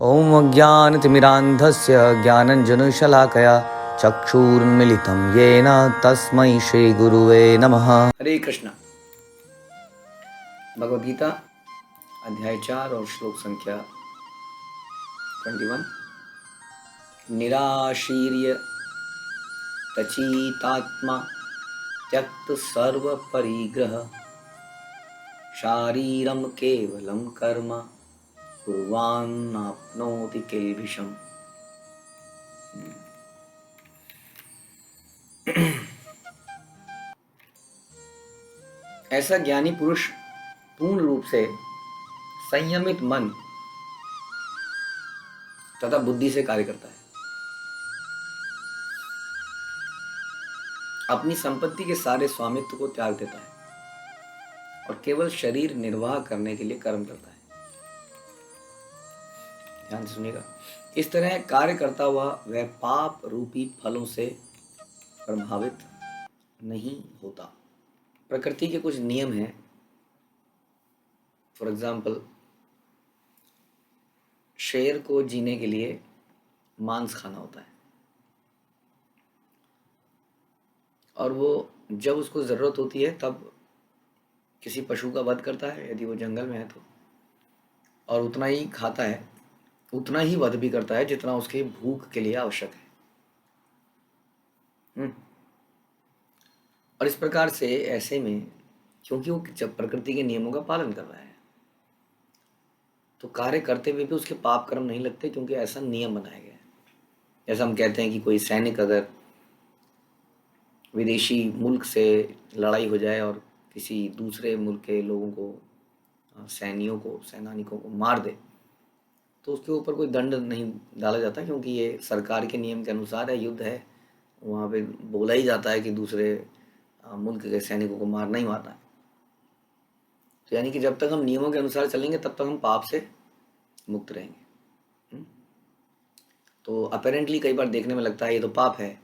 ॐ अज्ञानतिमिरान्धस्य ज्ञानञ्जनशलाकया चक्षुरुन्मिलितं येन तस्मै श्रीगुरुवे नमः। हरे कृष्ण। भगवद गीता अध्याय 4 और श्लोक संख्या 21। निराशीर्य तचितात्मा त्यक्त सर्व परिग्रह शारीरम केवलम कर्म कुर्वान्नाप्नोति किल्बिषम्। ऐसा ज्ञानी पुरुष पूर्ण रूप से संयमित मन तथा बुद्धि से कार्य करता है, अपनी संपत्ति के सारे स्वामित्व को त्याग देता है और केवल शरीर निर्वाह करने के लिए कर्म करता है। ध्यान से सुनिएगा। इस तरह कार्य करता हुआ वह पाप रूपी फलों से प्रभावित नहीं होता। प्रकृति के कुछ नियम हैं। फॉर एग्जाम्पल, शेर को जीने के लिए मांस खाना होता है और वो जब उसको ज़रूरत होती है तब किसी पशु का वध करता है, यदि वो जंगल में है तो, और उतना ही खाता है, उतना ही वध भी करता है जितना उसके भूख के लिए आवश्यक है। और इस प्रकार से ऐसे में, क्योंकि वो जब प्रकृति के नियमों का पालन कर रहा है, तो कार्य करते हुए भी उसके पाप कर्म नहीं लगते, क्योंकि ऐसा नियम बनाया गया है। जैसा हम कहते हैं कि कोई सैनिक अगर विदेशी मुल्क से लड़ाई हो जाए और किसी दूसरे मुल्क के लोगों को, सैनिकों को मार दे, तो उसके ऊपर कोई दंड नहीं डाला जाता, क्योंकि ये सरकार के नियम के अनुसार है, युद्ध है, वहाँ पे बोला ही जाता है कि दूसरे मुल्क के सैनिकों को मारना ही मारना है। तो यानी कि जब तक हम नियमों के अनुसार चलेंगे तब तक हम पाप से मुक्त रहेंगे। तो अपेरेंटली कई बार देखने में लगता है ये तो पाप है।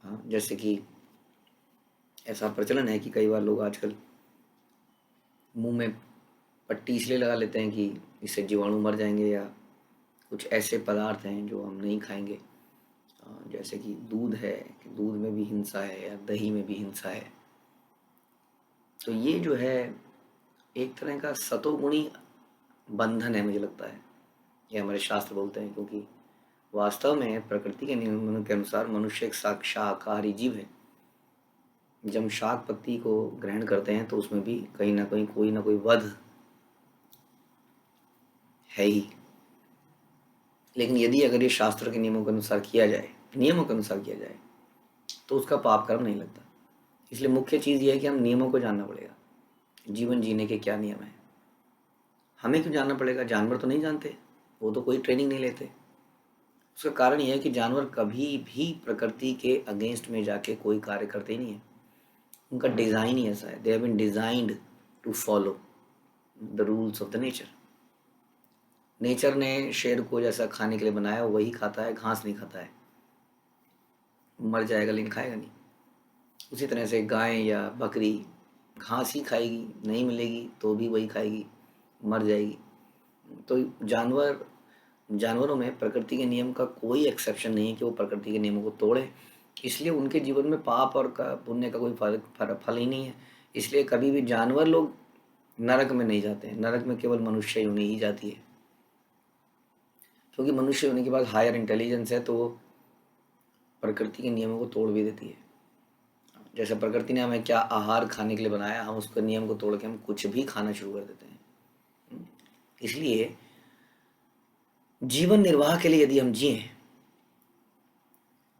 हाँ, जैसे कि ऐसा प्रचलन है कि कई बार लोग आजकल मुंह में पट्टी इसलिए लगा लेते हैं कि इससे जीवाणु मर जाएंगे, या कुछ ऐसे पदार्थ हैं जो हम नहीं खाएंगे, जैसे कि दूध है, कि दूध में भी हिंसा है या दही में भी हिंसा है। तो ये जो है एक तरह का सतोगुणी बंधन है, मुझे लगता है, ये हमारे शास्त्र बोलते हैं, क्योंकि वास्तव में प्रकृति के नियमों के अनुसार मनुष्य एक शाकाहारी जीव है। जब हम शाक पत्ती को ग्रहण करते हैं तो उसमें भी कहीं ना कहीं कोई ना कोई वध है ही। लेकिन यदि अगर ये शास्त्र के नियमों के अनुसार किया जाए, तो उसका पाप कर्म नहीं लगता। इसलिए मुख्य चीज़ ये है कि हम नियमों को जानना पड़ेगा। जीवन जीने के क्या नियम हैं, हमें क्यों जानना पड़ेगा? जानवर तो नहीं जानते, वो तो कोई ट्रेनिंग नहीं लेते। उसका कारण यह है कि जानवर कभी भी प्रकृति के अगेंस्ट में जाके कोई कार्य करते ही नहीं है। उनका डिज़ाइन ही ऐसा है। They have been designed to follow the rules of the nature. Nature ने शेर को जैसा खाने के लिए बनाया वही खाता है, घास नहीं खाता है। मर जाएगा लेकिन खाएगा नहीं। उसी तरह से गाय या बकरी घास ही खाएगी, नहीं मिलेगी तो भी वही खाएगी, मर जाएगी। तो जानवरों में प्रकृति के नियम का कोई एक्सेप्शन नहीं है कि वो प्रकृति के नियमों को तोड़े। इसलिए उनके जीवन में पाप और पुण्य का कोई फल ही नहीं है। इसलिए कभी भी जानवर लोग नरक में नहीं जाते हैं। नरक में केवल मनुष्य योनि ही जाती है, क्योंकि मनुष्य योनि के पास हायर इंटेलिजेंस है, तो वो प्रकृति के नियमों को तोड़ भी देती है। जैसे प्रकृति ने हमें क्या आहार खाने के लिए बनाया, हम उसके नियम को तोड़ के हम कुछ भी खाना शुरू कर देते हैं। इसलिए जीवन निर्वाह के लिए यदि हम जिए,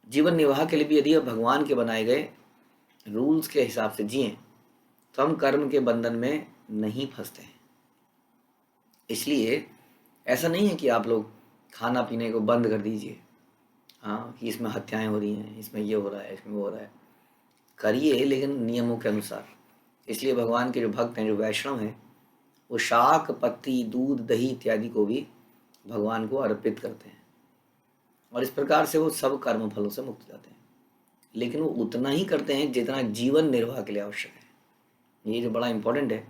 जीवन निर्वाह के लिए भी यदि भगवान के बनाए गए रूल्स के हिसाब से जिए, तो हम कर्म के बंधन में नहीं फंसते हैं। इसलिए ऐसा नहीं है कि आप लोग खाना पीने को बंद कर दीजिए, हाँ, कि इसमें हत्याएं हो रही हैं, इसमें ये हो रहा है, इसमें वो हो रहा है। करिए, लेकिन नियमों के अनुसार। इसलिए भगवान के जो भक्त हैं, जो वैष्णव हैं, वो शाक पत्ती, दूध, दही इत्यादि को भी भगवान को अर्पित करते हैं, और इस प्रकार से वो सब कर्म फलों से मुक्त जाते हैं। लेकिन वो उतना ही करते हैं जितना जीवन निर्वाह के लिए आवश्यक है। ये जो बड़ा इंपॉर्टेंट है।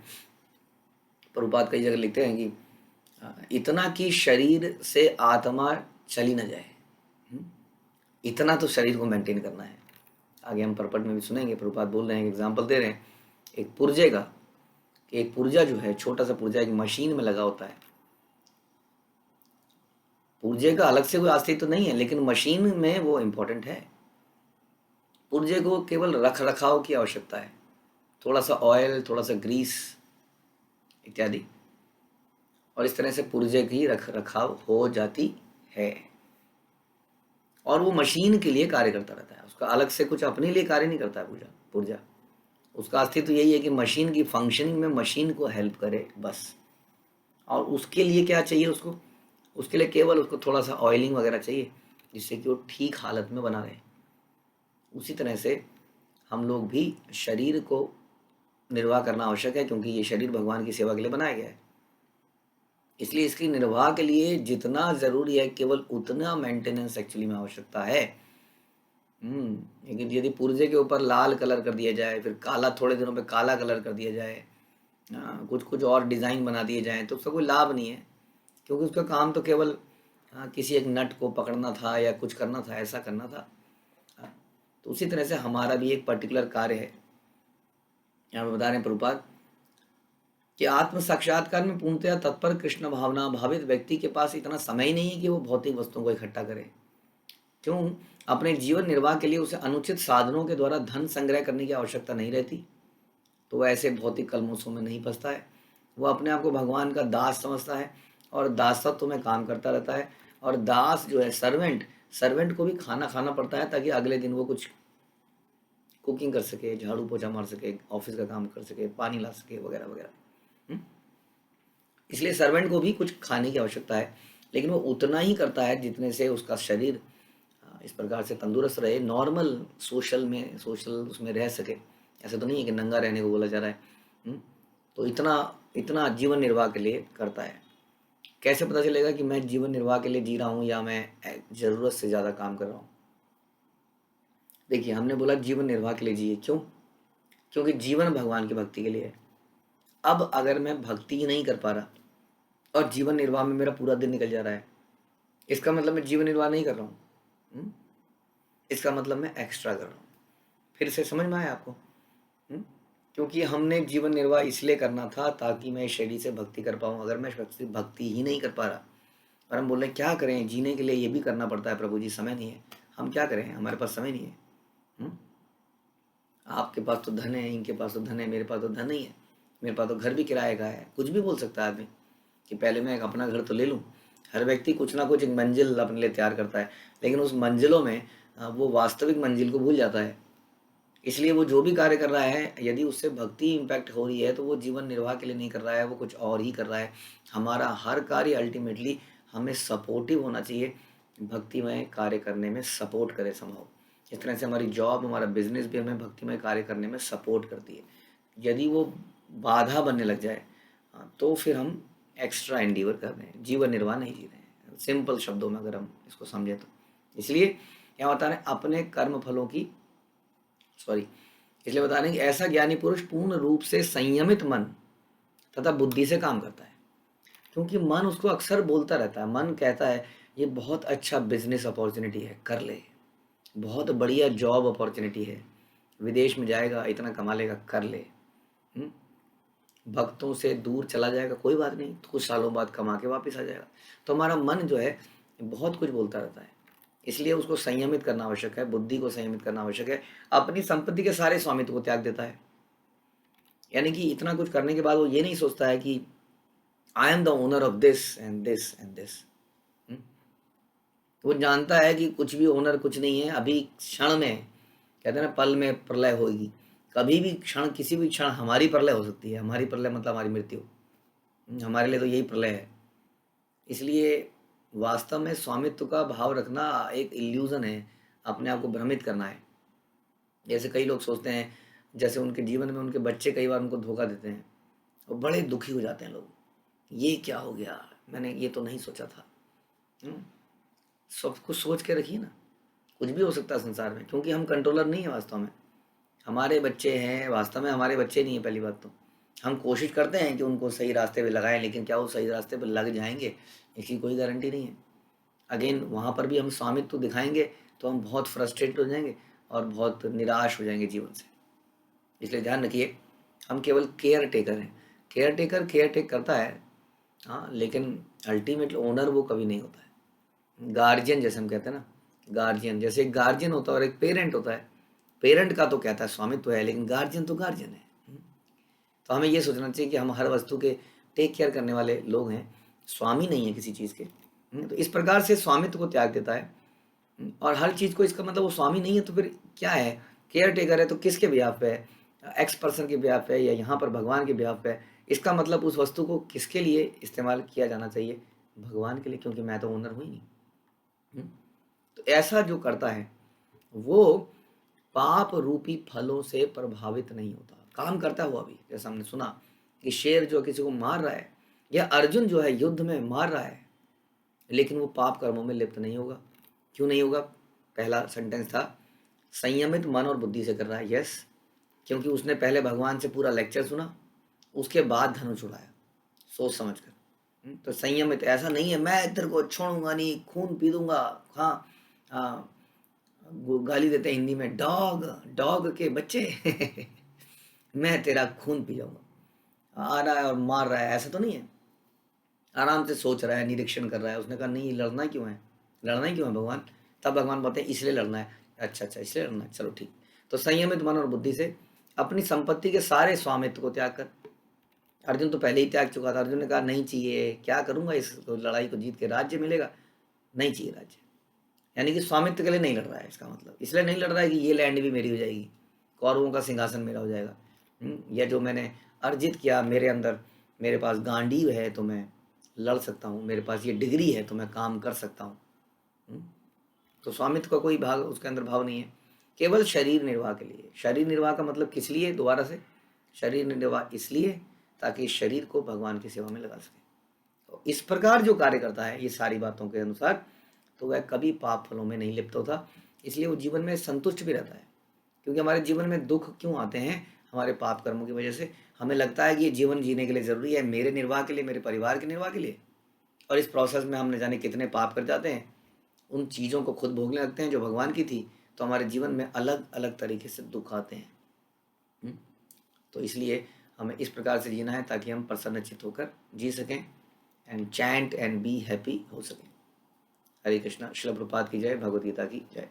प्रभुपाद कई जगह लिखते हैं कि इतना कि शरीर से आत्मा चली ना जाए। हम्म, इतना तो शरीर को मेंटेन करना है। आगे हम परपट में भी सुनेंगे, प्रभुपाद बोल रहे हैं, एग्जाम्पल दे रहे हैं एक पुर्जे का, कि एक पुर्जा जो है, छोटा सा पुर्जा एक मशीन में लगा होता है। पुर्जे का अलग से कोई अस्तित्व तो नहीं है, लेकिन मशीन में वो इम्पोर्टेंट है। पुर्जे को केवल रख रखाव की आवश्यकता है, थोड़ा सा ऑयल, थोड़ा सा ग्रीस इत्यादि, और इस तरह से पुर्जे की रख रखाव हो जाती है। और वो मशीन के लिए कार्य करता रहता है, उसका अलग से कुछ अपने लिए कार्य नहीं करता है पुर्जा। पुर्जा उसका अस्तित्व यही है कि मशीन की फंक्शनिंग में मशीन को हेल्प करे बस। और उसके लिए क्या चाहिए उसको? उसके लिए केवल उसको थोड़ा सा ऑयलिंग वगैरह चाहिए, जिससे कि वो ठीक हालत में बना रहे। उसी तरह से हम लोग भी शरीर को निर्वाह करना आवश्यक है, क्योंकि ये शरीर भगवान की सेवा के लिए बनाया गया है। इसलिए इसकी निर्वाह के लिए जितना ज़रूरी है, केवल उतना मेंटेनेंस एक्चुअली में आवश्यकता है। लेकिन यदि पुर्जे के ऊपर लाल कलर कर दिया जाए, फिर काला, थोड़े दिनों पे काला कलर कर दिया जाए, कुछ कुछ और डिज़ाइन बना दिए जाएँ, तो उसका कोई लाभ नहीं है। क्योंकि उसका काम तो केवल किसी एक नट को पकड़ना था या कुछ करना था, ऐसा करना था। तो उसी तरह से हमारा भी एक पर्टिकुलर कार्य है। यहाँ पे बता रहे हैं प्रभुपाद कि आत्म साक्षात्कार में पूर्णतया तत्पर कृष्ण भावना भावित व्यक्ति के पास इतना समय ही नहीं है कि वो भौतिक वस्तुओं को इकट्ठा करे। क्यों? अपने जीवन निर्वाह के लिए उसे अनुचित साधनों के द्वारा धन संग्रह करने की आवश्यकता नहीं रहती, तो वह ऐसे भौतिक कलमोशों में नहीं फंसता है। वो अपने आप को भगवान का दास समझता है और दासत्व में काम करता रहता है। और दास जो है, सर्वेंट, सर्वेंट को भी खाना खाना पड़ता है, ताकि अगले दिन वो कुछ कुकिंग कर सके, झाड़ू पोछा मार सके, ऑफिस का काम कर सके, पानी ला सके, वगैरह वगैरह। इसलिए सर्वेंट को भी कुछ खाने की आवश्यकता है, लेकिन वो उतना ही करता है जितने से उसका शरीर इस प्रकार से तंदुरुस्त रहे, नॉर्मल सोशल उसमें रह सके। ऐसा तो नहीं है कि नंगा रहने को बोला जा रहा है। तो इतना इतना जीवन निर्वाह के लिए करता है। कैसे पता चलेगा कि मैं जीवन निर्वाह के लिए जी रहा हूँ या मैं ज़रूरत से ज़्यादा काम कर रहा हूँ? देखिए, हमने बोला जीवन निर्वाह के लिए जिए, क्यों? क्योंकि जीवन भगवान की भक्ति के लिए है। अब अगर मैं भक्ति ही नहीं कर पा रहा और जीवन निर्वाह में मेरा पूरा दिन निकल जा रहा है, इसका मतलब मैं जीवन निर्वाह नहीं कर रहा हूँ। इसका मतलब मैं एक्स्ट्रा कर रहा हूँ। फिर से समझ में आया आपको? क्योंकि हमने जीवन निर्वाह इसलिए करना था ताकि मैं शरीर से भक्ति कर पाऊँ। अगर मैं भक्ति ही नहीं कर पा रहा और हम बोल रहे हैं क्या करें, जीने के लिए ये भी करना पड़ता है प्रभु जी, समय नहीं है, हम क्या करें? हमारे पास समय नहीं है। आपके पास तो धन है, इनके पास तो धन है, मेरे पास तो धन नहीं है, मेरे पास तो घर भी किराए का है। कुछ भी बोल सकता है आदमी कि पहले मैं एक अपना घर तो ले लूँ। हर व्यक्ति कुछ ना कुछ एक मंजिल अपने लिए तैयार करता है, लेकिन उस मंजिलों में वो वास्तविक मंजिल को भूल जाता है। इसलिए वो जो भी कार्य कर रहा है, यदि उससे भक्ति इम्पैक्ट हो रही है, तो वो जीवन निर्वाह के लिए नहीं कर रहा है, वो कुछ और ही कर रहा है। हमारा हर कार्य अल्टीमेटली हमें सपोर्टिव होना चाहिए, भक्तिमय कार्य करने में सपोर्ट करे संभव। इस तरह से हमारी जॉब, हमारा बिजनेस भी हमें भक्तिमय कार्य करने में सपोर्ट करती है। यदि वो बाधा बनने लग जाए, तो फिर हम एक्स्ट्रा एंडीवर कर रहे हैं, जीवन निर्वाह नहीं जी रहे हैं। सिंपल शब्दों में अगर हम इसको समझें तो इसलिए यहाँ बता रहे हैं अपने कर्म फलों की इसलिए बता रहे हैं कि ऐसा ज्ञानी पुरुष पूर्ण रूप से संयमित मन तथा बुद्धि से काम करता है। क्योंकि मन उसको अक्सर बोलता रहता है, मन कहता है ये बहुत अच्छा बिजनेस अपॉर्चुनिटी है, कर ले, बहुत बढ़िया जॉब अपॉर्चुनिटी है, विदेश में जाएगा, इतना कमा लेगा, कर ले। भक्तों से दूर चला जाएगा, कोई बात नहीं, तो कुछ सालों बाद कमा के वापस आ जाएगा। तो हमारा मन जो है बहुत कुछ बोलता रहता है, इसलिए उसको संयमित करना आवश्यक है, बुद्धि को संयमित करना आवश्यक है। अपनी संपत्ति के सारे स्वामित्व को त्याग देता है। यानी कि इतना कुछ करने के बाद वो ये नहीं सोचता है कि I am the owner of this and this and this. वो जानता है कि कुछ भी ओनर कुछ नहीं है। अभी क्षण में, कहते हैं ना, पल में प्रलय होगी। कभी भी क्षण, किसी भी क्षण हमारी प्रलय हो सकती है। हमारी प्रलय मतलब हमारी मृत्यु। हमारे लिए तो यही प्रलय है। इसलिए वास्तव में स्वामित्व का भाव रखना एक इल्यूजन है, अपने आप को भ्रमित करना है। जैसे कई लोग सोचते हैं, जैसे उनके जीवन में उनके बच्चे कई बार उनको धोखा देते हैं और बड़े दुखी हो जाते हैं लोग, ये क्या हो गया, मैंने ये तो नहीं सोचा था। सब कुछ सोच के रखिए ना, कुछ भी हो सकता है संसार में, क्योंकि हम कंट्रोलर नहीं है वास्तव में। हमारे बच्चे हैं, वास्तव में हमारे बच्चे नहीं है। पहली बात तो हम कोशिश करते हैं कि उनको सही रास्ते पे लगाएं, लेकिन क्या वो सही रास्ते पे लग जाएंगे, इसकी कोई गारंटी नहीं है। अगेन वहाँ पर भी हम स्वामित्व तो दिखाएंगे तो हम बहुत फ्रस्ट्रेट हो जाएंगे और बहुत निराश हो जाएंगे जीवन से। इसलिए ध्यान रखिए, हम केवल केयर टेकर हैं। केयर टेकर केयर टेक करता है, हाँ, लेकिन अल्टीमेटली ओनर वो कभी नहीं होता है। गार्जियन जैसे हम कहते हैं ना, गार्जियन जैसे एक गार्जियन होता है और एक पेरेंट होता है। पेरेंट का तो कहता है स्वामित्व है, लेकिन गार्जियन तो गार्जियन है। तो हमें ये सोचना चाहिए कि हम हर वस्तु के टेक केयर करने वाले लोग हैं, स्वामी नहीं है किसी चीज़ के। तो इस प्रकार से स्वामित्व को त्याग देता है। और हर चीज़ को, इसका मतलब वो स्वामी नहीं है तो फिर क्या है, केयर टेकर है तो किसके बिहाफ पे है, एक्स पर्सन के बिहाफ पे है या यहाँ पर भगवान के बिहाफ पे है। इसका मतलब उस वस्तु को किसके लिए इस्तेमाल किया जाना चाहिए, भगवान के लिए, क्योंकि मैं तो ओनर हूँ ही नहीं। तो ऐसा जो करता है वो पाप रूपी फलों से प्रभावित नहीं होता, काम करता हुआ भी। जैसा हमने सुना कि शेर जो किसी को मार रहा है या अर्जुन जो है युद्ध में मार रहा है, लेकिन वो पाप कर्मों में लिप्त नहीं होगा। क्यों नहीं होगा? पहला सेंटेंस था संयमित मन और बुद्धि से कर रहा है। यस, क्योंकि उसने पहले भगवान से पूरा लेक्चर सुना, उसके बाद धनुष उड़ाया सोच समझ कर। तो संयमित ऐसा नहीं है मैं इधर को छोड़ूंगा नहीं, खून पी दूंगा। हाँ, हाँ, गाली देते हैं हिंदी में, डॉग डॉग के बच्चे मैं तेरा खून पी जाऊंगा, आ रहा है और मार रहा है, ऐसा तो नहीं है। आराम से सोच रहा है, निरीक्षण कर रहा है। उसने कहा नहीं, लड़ना क्यों है, लड़ना ही क्यों है भगवान? तब भगवान बोलते हैं इसलिए लड़ना है। अच्छा अच्छा, इसलिए लड़ना है, चलो ठीक। तो संयमित मन और बुद्धि से अपनी संपत्ति के सारे स्वामित्व को त्याग कर। अर्जुन तो पहले ही त्याग चुका था। अर्जुन ने कहा नहीं चाहिए, क्या करूंगा इस लड़ाई को जीत के, राज्य मिलेगा, नहीं चाहिए राज्य। यानी कि स्वामित्व के लिए नहीं लड़ रहा है, इसका मतलब इसलिए नहीं लड़ रहा है कि ये लैंड भी मेरी हो जाएगी, कौरवों का सिंहासन मेरा हो जाएगा। या जो मैंने अर्जित किया मेरे अंदर, मेरे पास गांडीव है तो मैं लड़ सकता हूँ, मेरे पास ये डिग्री है तो मैं काम कर सकता हूँ। तो स्वामित्व का कोई भाग उसके अंदर भाव नहीं है, केवल शरीर निर्वाह के लिए। शरीर निर्वाह का मतलब किस लिए? दोबारा से, शरीर निर्वाह इसलिए ताकि शरीर को भगवान की सेवा में लगा सके। तो इस प्रकार जो कार्य करता है ये सारी बातों के अनुसार, तो वह कभी पाप फलों में नहीं लिप्त होता। इसलिए वो जीवन में संतुष्ट भी रहता है। क्योंकि हमारे जीवन में दुख क्यों आते हैं? हमारे पाप कर्मों की वजह से। हमें लगता है कि ये जीवन जीने के लिए ज़रूरी है, मेरे निर्वाह के लिए, मेरे परिवार के निर्वाह के लिए, और इस प्रोसेस में हम न जाने कितने पाप कर जाते हैं। उन चीज़ों को खुद भोगने लगते हैं जो भगवान की थी। तो हमारे जीवन में अलग अलग तरीके से दुख आते हैं। तो इसलिए हमें इस प्रकार से जीना है ताकि हम प्रसन्नचित्त होकर जी सकें and chant and be happy हो सकें। हरे कृष्णा। श्रील प्रभुपाद की जय। भगवद गीता की जय।